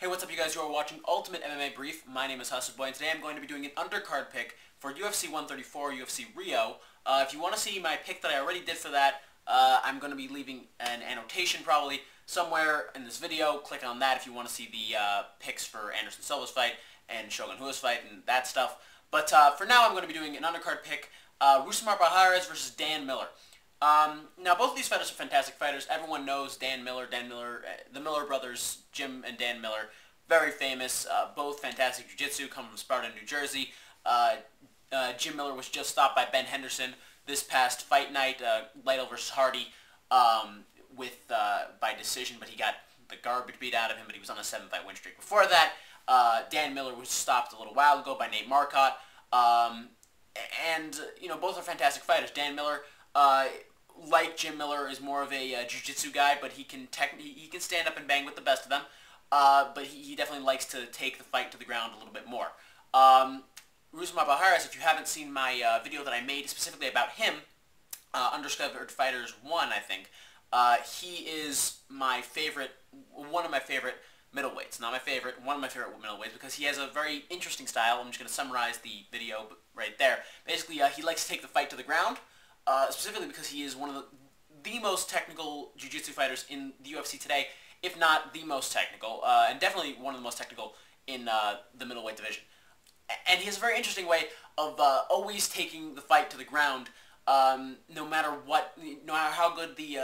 Hey, what's up you guys? You are watching Ultimate MMA Brief. My name is Hustle Boy, and today I'm going to be doing an undercard pick for UFC 134, UFC Rio. If you want to see my pick that I already did for that, I'm going to be leaving an annotation probably somewhere in this video. Click on that if you want to see the picks for Anderson Silva's fight and Shogun Rua's fight and that stuff. But for now, I'm going to be doing an undercard pick, Rousimar Palhares versus Dan Miller. Now, both of these fighters are fantastic fighters. Everyone knows Dan Miller, the Miller brothers, Jim and Dan Miller, very famous, both fantastic jiu-jitsu, come from Sparta, New Jersey. Jim Miller was just stopped by Ben Henderson this past fight night, Lytle versus Hardy, by decision, but he got the garbage beat out of him, but he was on a 7-fight win streak. Before that, Dan Miller was stopped a little while ago by Nate Marcotte, and, you know, both are fantastic fighters. Dan Miller, like Jim Miller, is more of a jiu-jitsu guy, but he can stand up and bang with the best of them. But he definitely likes to take the fight to the ground a little bit more. Rousimar Palhares, if you haven't seen my video that I made specifically about him, Undiscovered Fighters 1, I think, he is my favorite, one of my favorite middleweights. Not my favorite, one of my favorite middleweights, because he has a very interesting style. I'm just going to summarize the video right there. Basically, he likes to take the fight to the ground. Specifically because he is one of the most technical jiu-jitsu fighters in the UFC today, if not the most technical, and definitely one of the most technical in the middleweight division. And he has a very interesting way of always taking the fight to the ground, no matter how good the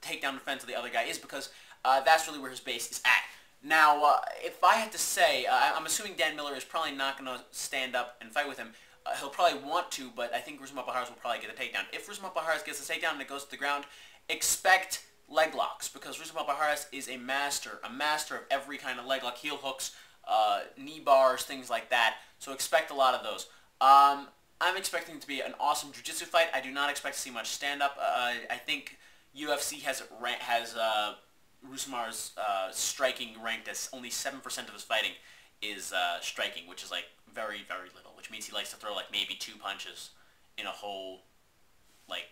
takedown defense of the other guy is, because that's really where his base is at. Now, if I had to say, I'm assuming Dan Miller is probably not going to stand up and fight with him. He'll probably want to, but I think Rousimar Palhares will probably get a takedown. If Rousimar Palhares gets a takedown and it goes to the ground, expect leg locks, because Rousimar Palhares is a master of every kind of leg lock, heel hooks, knee bars, things like that. So expect a lot of those. I'm expecting it to be an awesome jiu-jitsu fight. I do not expect to see much stand-up. I think UFC has Rousimar's striking ranked as only 7% of his fighting is striking, which is like very, very little, which means he likes to throw like maybe 2 punches in a whole like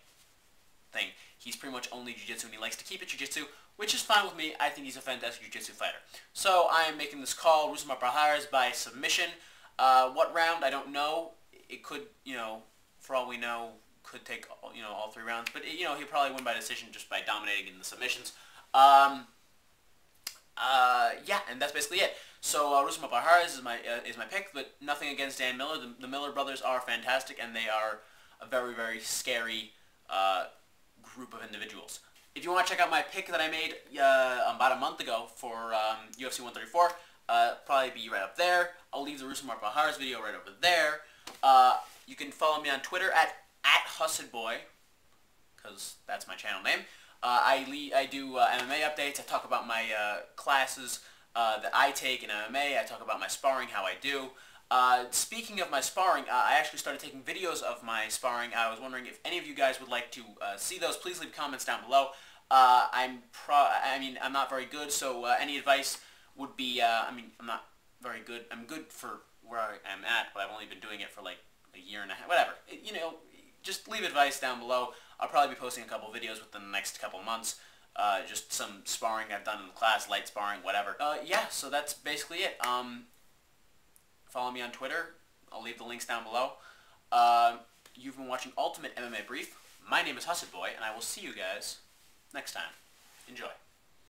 thing. He's pretty much only jiu-jitsu, and he likes to keep it jiu-jitsu, which is fine with me. I think he's a fantastic jiu-jitsu fighter. So I am making this call, Rousimar Palhares by submission. What round? I don't know. It could, you know, for all we know, could take, you know, all 3 rounds, but you know, he'll probably win by decision just by dominating in the submissions. Yeah, and that's basically it. So Rousimar Palhares is my pick, but nothing against Dan Miller. The Miller brothers are fantastic, and they are a very, very scary group of individuals. If you want to check out my pick that I made about a month ago for UFC 134, probably be right up there. I'll leave the Rousimar Palhares video right over there. You can follow me on Twitter at HussedBoy, because that's my channel name. I do MMA updates. I talk about my classes that I take in MMA. I talk about my sparring, how I do. Speaking of my sparring, I actually started taking videos of my sparring. I was wondering if any of you guys would like to see those. Please leave comments down below. I'm not very good, so any advice would be, I'm not very good. I'm good for where I am at, but I've only been doing it for like a year and a half, whatever. You know, just leave advice down below. I'll probably be posting a couple videos within the next couple months. Just some sparring I've done in the class, light sparring, whatever. Yeah, so that's basically it. Follow me on Twitter. I'll leave the links down below. You've been watching Ultimate MMA Brief. My name is Hustle Boy, and I will see you guys next time. Enjoy.